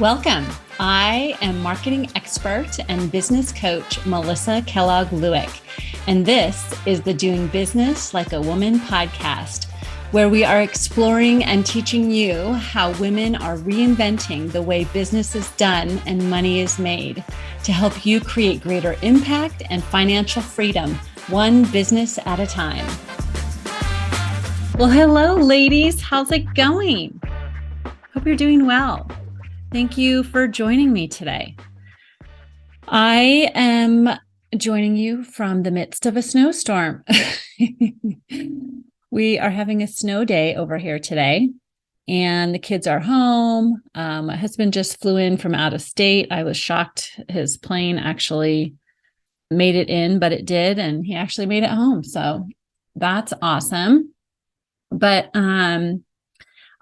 Welcome. I am marketing expert and business coach Melissa Kellogg Lewick, and this is the Doing Business Like a Woman podcast, where we are exploring and teaching you how women are reinventing the way business is done and money is made to help you create greater impact and financial freedom, one business at a time. Well, hello, ladies. How's it going? Hope you're doing well. Thank you for joining me today. I am joining you from the midst of a snowstorm. We are having a snow day over here today, and the kids are home. My husband just flew in from out of state. I was shocked his plane actually made it in, but it did, and he actually made it home. So that's awesome. But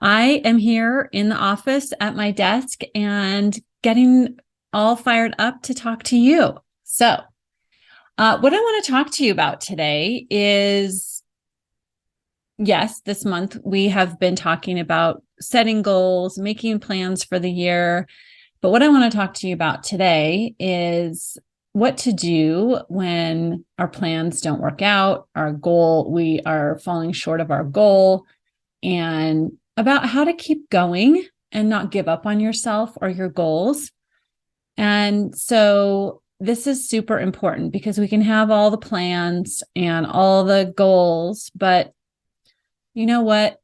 I am here in the office at my desk and getting all fired up to talk to you. So what I want to talk to you about today is, yes, this month we have been talking about setting goals, making plans for the year. But what I want to talk to you about today is what to do when our plans don't work out, we are falling short of our goal, and about how to keep going and not give up on yourself or your goals. And so this is super important because we can have all the plans and all the goals, but you know what?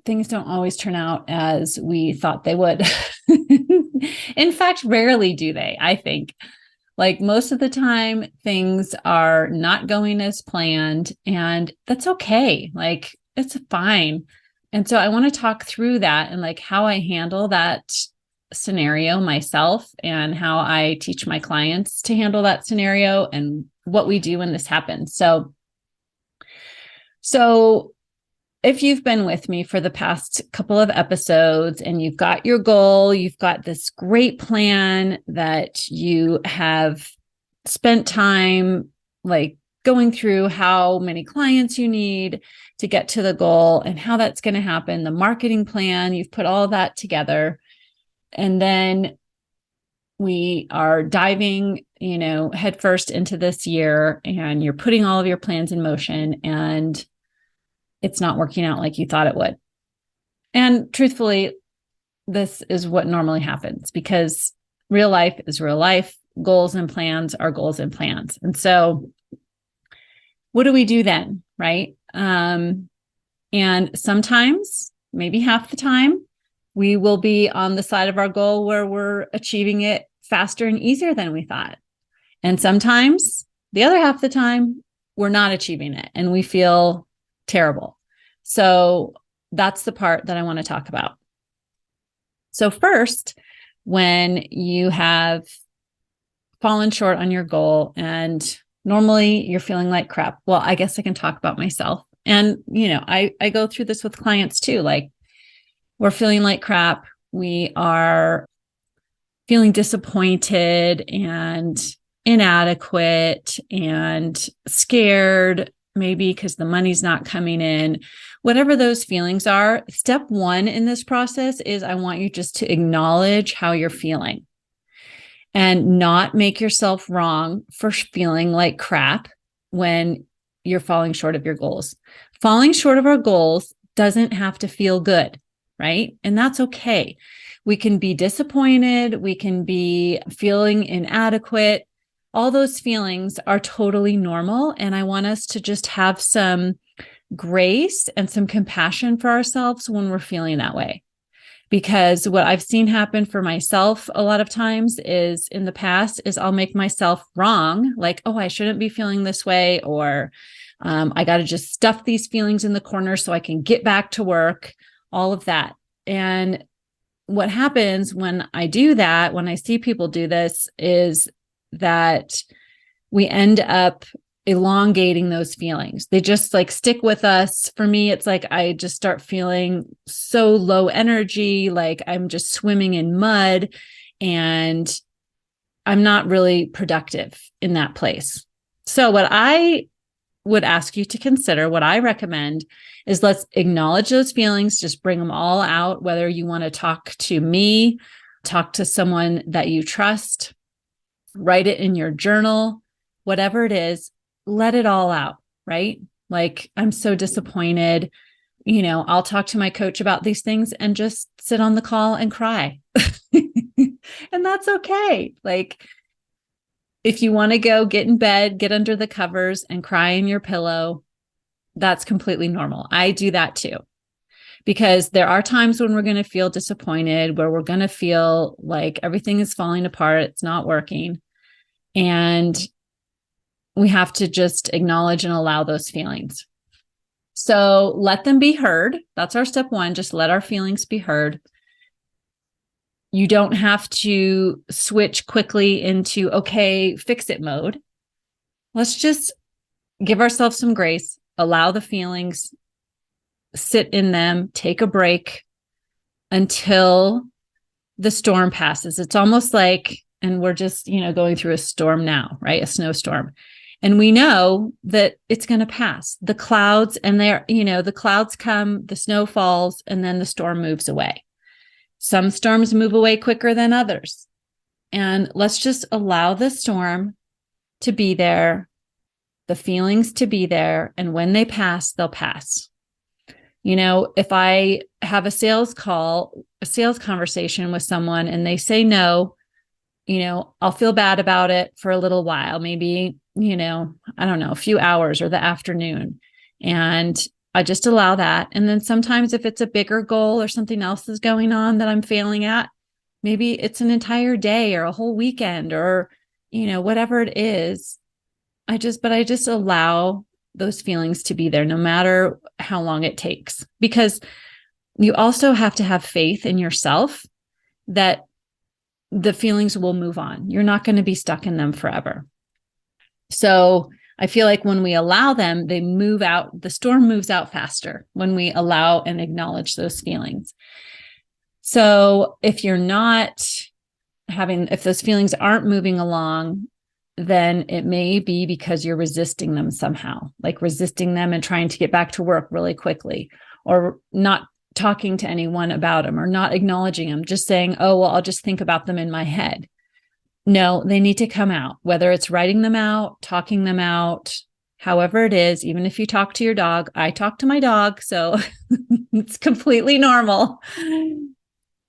Things don't always turn out as we thought they would. In fact, rarely do they, I think. Like most of the time, things are not going as planned, and that's okay. Like, it's fine. And so I want to talk through that and like how I handle that scenario myself and how I teach my clients to handle that scenario and what we do when this happens. So if you've been with me for the past couple of episodes and you've got your goal, you've got this great plan that you have spent time like going through how many clients you need to get to the goal and how that's going to happen, the marketing plan, you've put all that together. And then we are diving, headfirst into this year, and you're putting all of your plans in motion and it's not working out like you thought it would. And truthfully, this is what normally happens because real life is real life. Goals and plans are goals and plans. And so what do we do then, right? And sometimes, maybe half the time, we will be on the side of our goal where we're achieving it faster and easier than we thought. And sometimes, the other half of the time, we're not achieving it and we feel terrible. So that's the part that I want to talk about. So first, when you have fallen short on your goal and normally you're feeling like crap. Well, I guess I can talk about myself. And, I go through this with clients too. Like we're feeling like crap. We are feeling disappointed and inadequate and scared, maybe because the money's not coming in. Whatever those feelings are, step one in this process is I want you just to acknowledge how you're feeling. And not make yourself wrong for feeling like crap when you're falling short of your goals. Falling short of our goals doesn't have to feel good, right? And that's okay. We can be disappointed. We can be feeling inadequate. All those feelings are totally normal. And I want us to just have some grace and some compassion for ourselves when we're feeling that way. Because what I've seen happen for myself a lot of times is in the past is I'll make myself wrong. Like, oh, I shouldn't be feeling this way. Or I got to just stuff these feelings in the corner so I can get back to work, all of that. And what happens when I do that, when I see people do this, is that we end up elongating those feelings. They just like stick with us. For me, it's like I just start feeling so low energy, like I'm just swimming in mud and I'm not really productive in that place. So what I would ask you to consider, what I recommend is let's acknowledge those feelings, just bring them all out, whether you want to talk to me talk to someone that you trust, write it in your journal, whatever it is, let it all out, right? Like, I'm so disappointed. I'll talk to my coach about these things and just sit on the call and cry. And that's okay. Like, if you want to go get in bed, get under the covers and cry in your pillow, that's completely normal. I do that too, because there are times when we're going to feel disappointed, where we're going to feel like everything is falling apart. It's not working. And we have to just acknowledge and allow those feelings. So let them be heard. That's our step one. Just let our feelings be heard. You don't have to switch quickly into, okay, fix it mode. Let's just give ourselves some grace, allow the feelings, sit in them, take a break until the storm passes. It's almost like, and we're just, going through a storm now, right? A snowstorm. And we know that it's going to pass. The clouds the clouds come, the snow falls, and then the storm moves away. Some storms move away quicker than others. And let's just allow the storm to be there, the feelings to be there. And when they pass, they'll pass. If I have a sales conversation with someone and they say no, I'll feel bad about it for a little while, maybe, I don't know, a few hours or the afternoon. And I just allow that. And then sometimes if it's a bigger goal or something else is going on that I'm failing at, maybe it's an entire day or a whole weekend or, whatever it is. I just allow those feelings to be there no matter how long it takes, because you also have to have faith in yourself that the feelings will move on. You're not going to be stuck in them forever. So I feel like when we allow them, they move out, the storm moves out faster when we allow and acknowledge those feelings. So if if those feelings aren't moving along, then it may be because you're resisting them somehow, like resisting them and trying to get back to work really quickly, or not talking to anyone about them, or not acknowledging them, just saying, oh, well, I'll just think about them in my head. No, they need to come out, whether it's writing them out, talking them out, however it is. Even if you talk to your dog, I talk to my dog, so it's completely normal.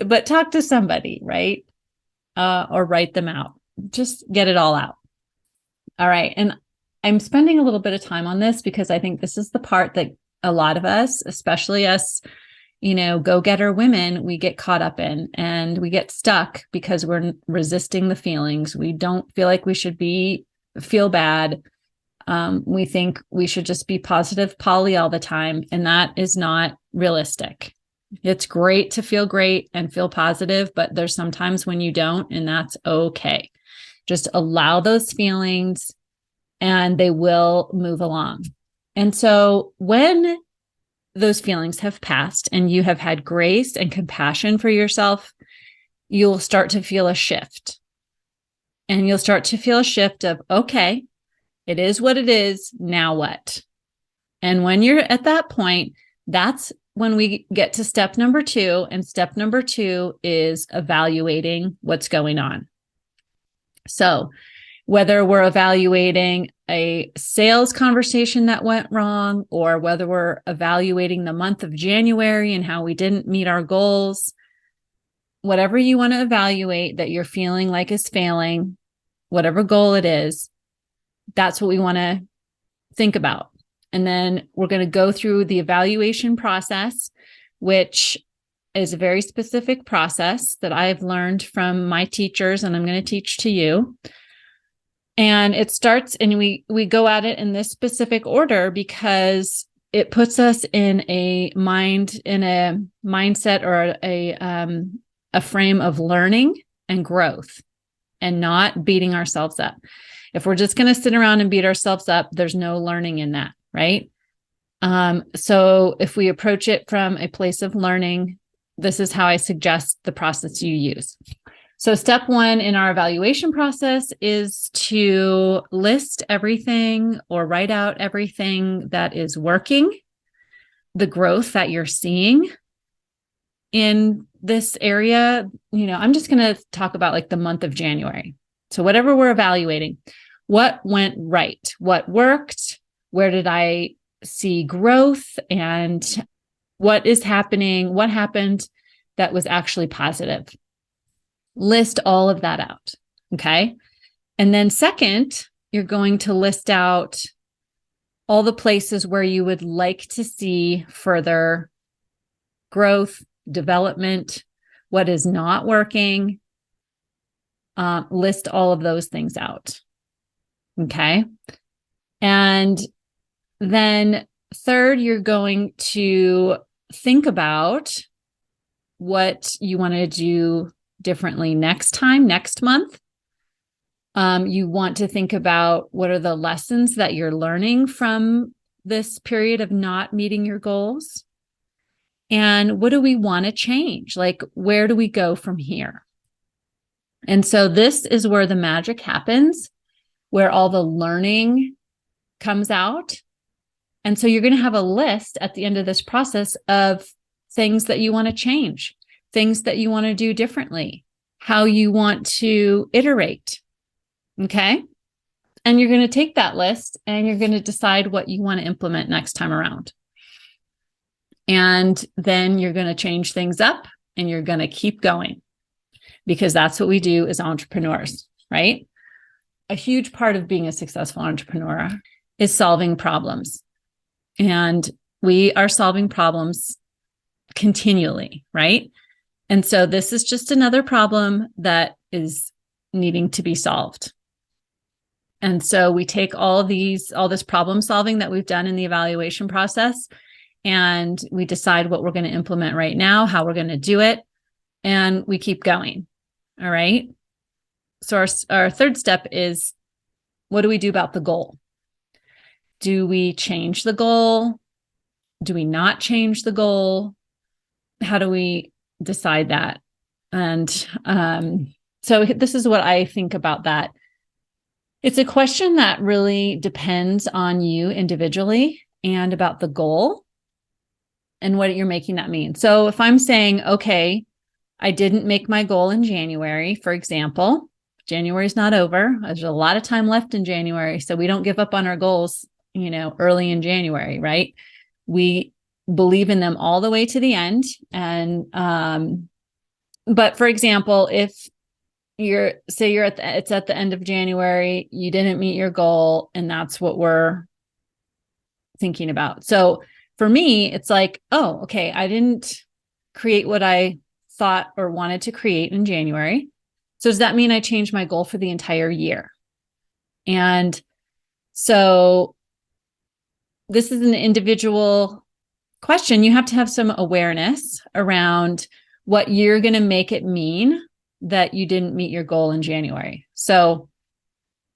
But talk to somebody, right? Or write them out. Just get it all out. All right. And I'm spending a little bit of time on this because I think this is the part that a lot of us, especially us, go-getter women, we get caught up in, and we get stuck because we're resisting the feelings. We don't feel like we should feel bad. We think we should just be positive Polly all the time. And that is not realistic. It's great to feel great and feel positive, but there's sometimes when you don't, and that's okay. Just allow those feelings and they will move along. And so when those feelings have passed and you have had grace and compassion for yourself, you'll start to feel a shift. And you'll start to feel a shift of, okay, it is what it is. Now what? And when you're at that point, that's when we get to step number 2. And step number 2 is evaluating what's going on. So whether we're evaluating a sales conversation that went wrong, or whether we're evaluating the month of January and how we didn't meet our goals, whatever you want to evaluate that you're feeling like is failing, whatever goal it is, that's what we want to think about. And then we're going to go through the evaluation process, which is a very specific process that I've learned from my teachers, and I'm going to teach to you. And it starts, and we go at it in this specific order because it puts us in a mindset or a frame of learning and growth, and not beating ourselves up. If we're just going to sit around and beat ourselves up, there's no learning in that, right? So if we approach it from a place of learning, this is how I suggest the process you use. So step 1 in our evaluation process is to list everything or write out everything that is working, the growth that you're seeing in this area, I'm just going to talk about like the month of January. So whatever we're evaluating, what went right? What worked? Where did I see growth? And what is happening? What happened that was actually positive? List all of that out. Okay. And then second, you're going to list out all the places where you would like to see further growth, development, what is not working. List all of those things out. Okay. And then third, you're going to think about what you want to do differently next month. You want to think about what are the lessons that you're learning from this period of not meeting your goals? And what do we want to change? Like, where do we go from here? And so this is where the magic happens, where all the learning comes out. And so you're going to have a list at the end of this process of things that you want to change, things that you want to do differently, how you want to iterate. Okay. And you're going to take that list and you're going to decide what you want to implement next time around. And then you're going to change things up and you're going to keep going, because that's what we do as entrepreneurs, right? A huge part of being a successful entrepreneur is solving problems. And we are solving problems continually, right? And so this is just another problem that is needing to be solved. And so we take all this problem solving that we've done in the evaluation process, and we decide what we're going to implement right now, how we're going to do it, and we keep going. All right. So our third step is, what do we do about the goal? Do we change the goal? Do we not change the goal? How do we decide that? And so this is what I think about that. It's a question that really depends on you individually and about the goal and what you're making that mean. So if I'm saying, okay, I didn't make my goal in January, for example, January's not over. There's a lot of time left in January. So we don't give up on our goals, early in January, right? We believe in them all the way to the end. And, but for example, if it's at the end of January, you didn't meet your goal, and that's what we're thinking about. So for me, it's like, oh, okay, I didn't create what I thought or wanted to create in January. So does that mean I changed my goal for the entire year? And so this is an individual question. You have to have some awareness around what you're going to make it mean that you didn't meet your goal in January. So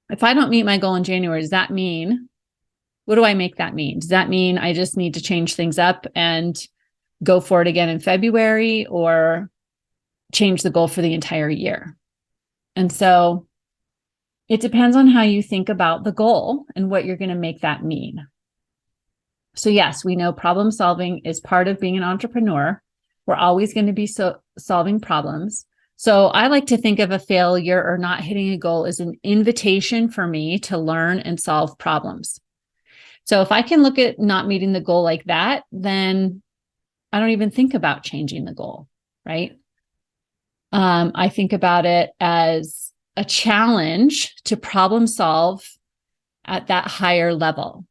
if I don't meet my goal in January, does that mean, what do I make that mean? Does that mean I just need to change things up and go for it again in February, or change the goal for the entire year? And so it depends on how you think about the goal and what you're going to make that mean. So yes, we know problem solving is part of being an entrepreneur. We're always going to be solving problems. So I like to think of a failure or not hitting a goal as an invitation for me to learn and solve problems. So if I can look at not meeting the goal like that, then I don't even think about changing the goal, right? I think about it as a challenge to problem solve at that higher level,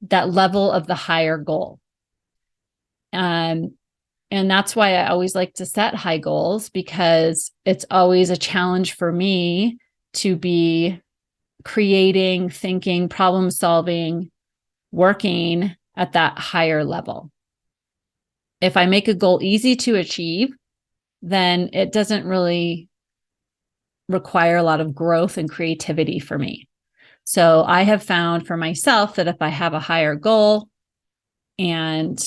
that level of the higher goal. And that's why I always like to set high goals, because it's always a challenge for me to be creating, thinking, problem solving, working at that higher level. If I make a goal easy to achieve, then it doesn't really require a lot of growth and creativity for me. So I have found for myself that if I have a higher goal and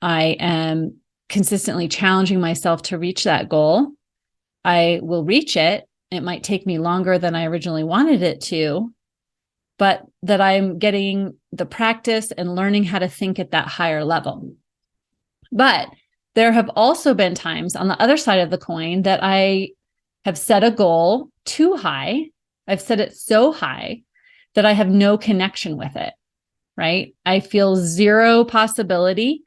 I am consistently challenging myself to reach that goal, I will reach it. It might take me longer than I originally wanted it to, but that I'm getting the practice and learning how to think at that higher level. But There have also been times on the other side of the coin that I have set a goal too high. I've set it so high that I have no connection with it, right? I feel zero possibility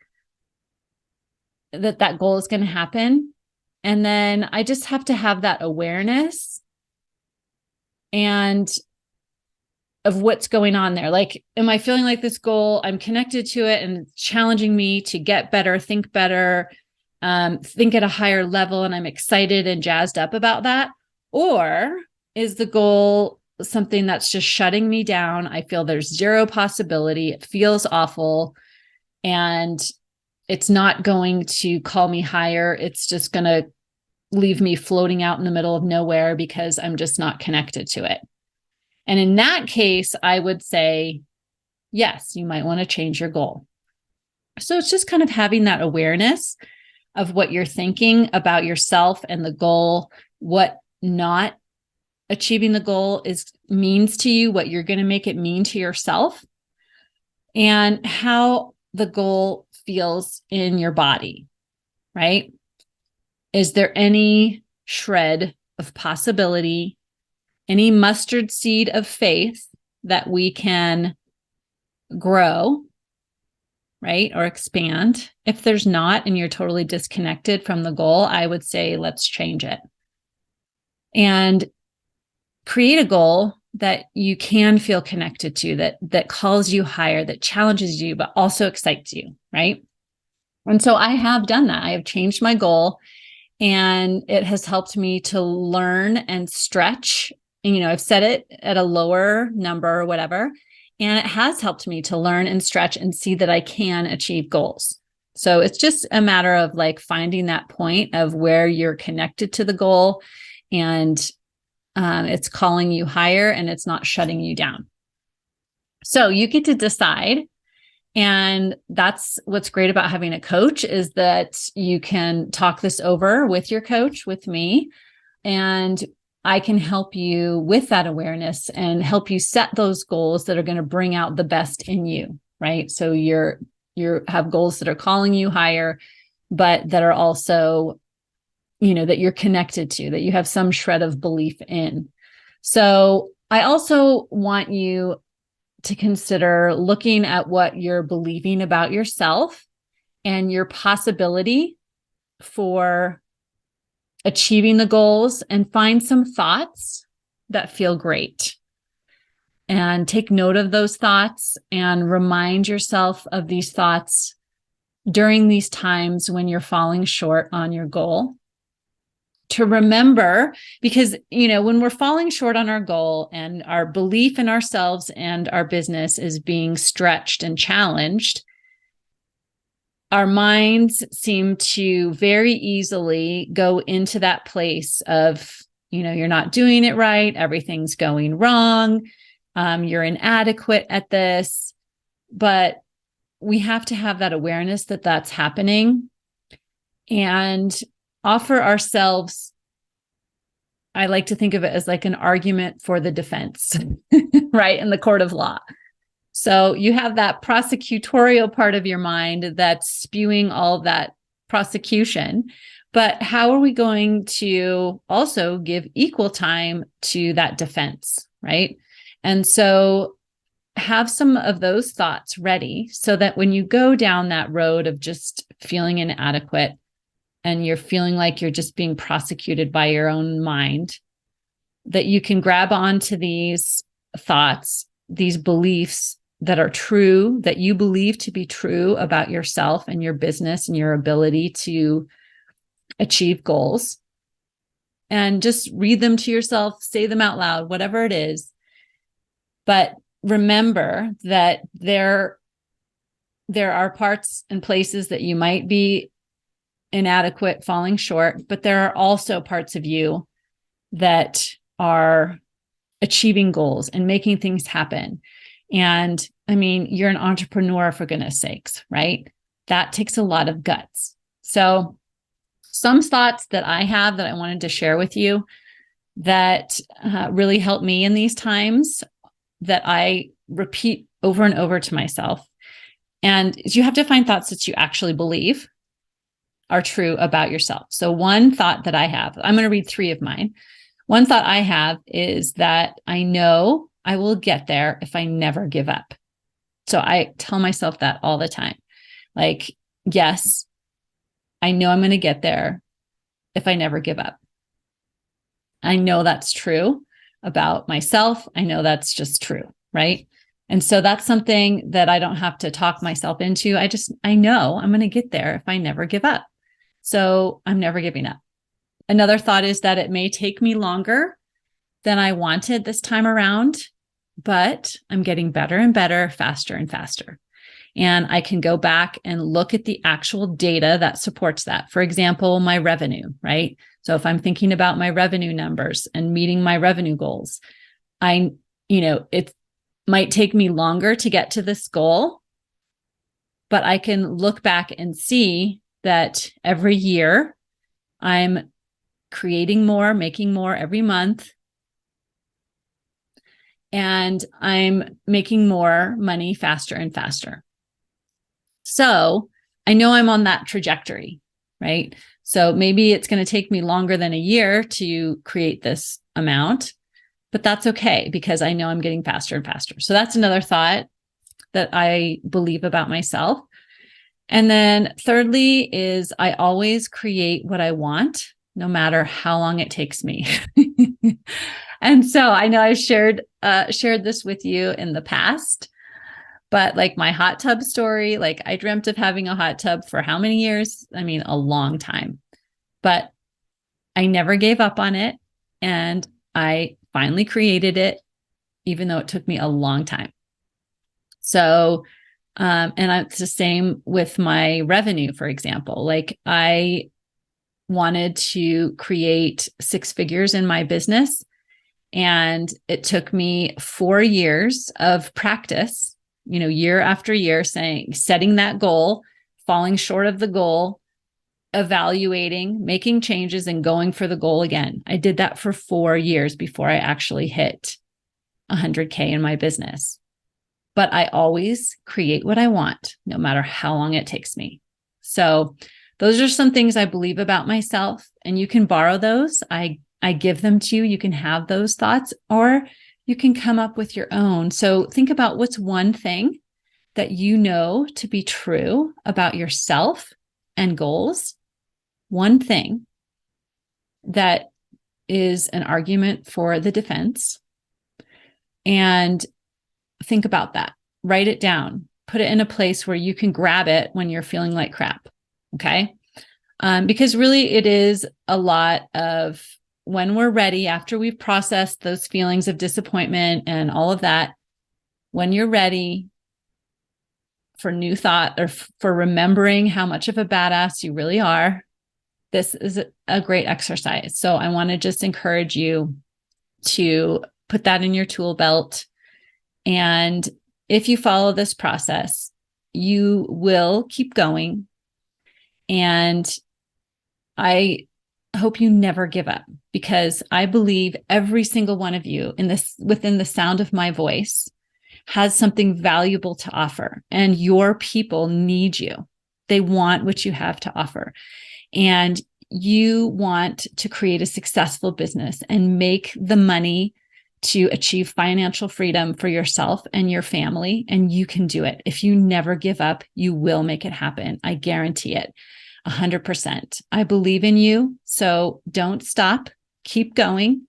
that that goal is going to happen. And then I just have to have that awareness and of what's going on there. Like, am I feeling like this goal, I'm connected to it and it's challenging me to get better, think better, think at a higher level, and I'm excited and jazzed up about that? Or is the goal something that's just shutting me down? I feel there's zero possibility. It feels awful. And it's not going to call me higher. It's just going to leave me floating out in the middle of nowhere because I'm just not connected to it. And in that case, I would say, yes, you might want to change your goal. So it's just kind of having that awareness of what you're thinking about yourself and the goal, what not achieving the goal means to you, what you're going to make it mean to yourself, and how the goal feels in your body, right? Is there any shred of possibility, any mustard seed of faith that we can grow, right? Or expand? If there's not, and you're totally disconnected from the goal, I would say, let's change it. And create a goal that you can feel connected to, that calls you higher, that challenges you, but also excites you, right? And so I have done that. I have changed my goal, and it has helped me to learn and stretch. And, I've set it at a lower number or whatever, and it has helped me to learn and stretch and see that I can achieve goals. So it's just a matter of like finding that point of where you're connected to the goal, and it's calling you higher and it's not shutting you down. So you get to decide. And that's what's great about having a coach, is that you can talk this over with your coach, with me, and I can help you with that awareness and help you set those goals that are going to bring out the best in you, right? So you have goals that are calling you higher, but that are also, that you're connected to, that you have some shred of belief in. So I also want you to consider looking at what you're believing about yourself and your possibility for achieving the goals, and find some thoughts that feel great. And take note of those thoughts and remind yourself of these thoughts during these times when you're falling short on your goal. To remember, because, when we're falling short on our goal and our belief in ourselves and our business is being stretched and challenged, our minds seem to very easily go into that place of, you're not doing it right, everything's going wrong, you're inadequate at this. But we have to have that awareness that that's happening, and offer ourselves, I like to think of it as like an argument for the defense, right? In the court of law. So you have that prosecutorial part of your mind that's spewing all that prosecution, but how are we going to also give equal time to that defense, right? And so have some of those thoughts ready so that when you go down that road of just feeling inadequate and you're feeling like you're just being prosecuted by your own mind, that you can grab onto these thoughts, these beliefs that are true, that you believe to be true about yourself and your business and your ability to achieve goals, and just read them to yourself, say them out loud, whatever it is. But remember that there are parts and places that you might be inadequate, falling short, but there are also parts of you that are achieving goals and making things happen. And you're an entrepreneur, for goodness sakes, right? That takes a lot of guts. So some thoughts that I have that I wanted to share with you that really help me in these times, that I repeat over and over to myself. And you have to find thoughts that you actually believe. are true about yourself. So one thought that I have, I'm going to read 3 of mine. One thought I have is that I know I will get there if I never give up. So I tell myself that all the time. Like, yes, I know I'm going to get there if I never give up. I know that's true about myself. I know that's just true, right? And so that's something that I don't have to talk myself into. I know I'm going to get there if I never give up. So I'm never giving up. Another thought is that it may take me longer than I wanted this time around, but I'm getting better and better, faster and faster. And I can go back and look at the actual data that supports that. For example, my revenue, right? So if I'm thinking about my revenue numbers and meeting my revenue goals, it might take me longer to get to this goal, but I can look back and see that every year I'm creating more, making more every month, and I'm making more money faster and faster. So I know I'm on that trajectory, right? So maybe it's going to take me longer than a year to create this amount, but that's okay because I know I'm getting faster and faster. So that's another thought that I believe about myself. And then thirdly is I always create what I want, no matter how long it takes me. And so I know I've shared this with you in the past, but like my hot tub story, like I dreamt of having a hot tub for how many years? I mean, a long time, but I never gave up on it. And I finally created it, even though it took me a long time. So, and it's the same with my revenue, for example. Like I wanted to create 6 figures in my business, and it took me 4 years of practice, year after year, setting that goal, falling short of the goal, evaluating, making changes, and going for the goal again. I did that for 4 years before I actually hit 100K in my business. But I always create what I want, no matter how long it takes me. So those are some things I believe about myself, and you can borrow those. I give them to you. You can have those thoughts, or you can come up with your own. So think about what's one thing that you know to be true about yourself and goals. One thing that is an argument for the defense. And think about that. Write it down. Put it in a place where you can grab it when you're feeling like crap. Okay? Because really it is a lot of when we're ready, after we've processed those feelings of disappointment and all of that, when you're ready for new thought or for remembering how much of a badass you really are, this is a great exercise. So I want to just encourage you to put that in your tool belt. And if you follow this process, you will keep going. And I hope you never give up, because I believe every single one of you within the sound of my voice has something valuable to offer, and your people need you. They want what you have to offer. And you want to create a successful business and make the money to achieve financial freedom for yourself and your family. And you can do it. If you never give up, you will make it happen. I guarantee it 100%. I believe in you. So don't stop, keep going.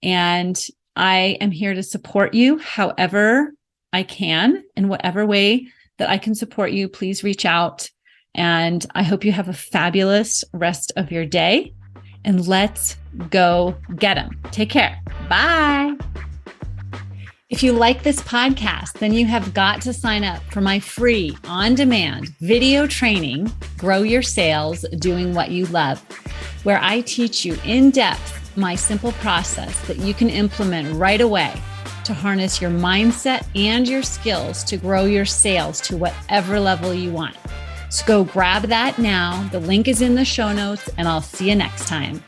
And I am here to support you however I can, in whatever way that I can support you. Please reach out. And I hope you have a fabulous rest of your day, and let's go get them. Take care. Bye. If you like this podcast, then you have got to sign up for my free on-demand video training, Grow Your Sales Doing What You Love, where I teach you in depth my simple process that you can implement right away to harness your mindset and your skills to grow your sales to whatever level you want. So go grab that now. The link is in the show notes, and I'll see you next time.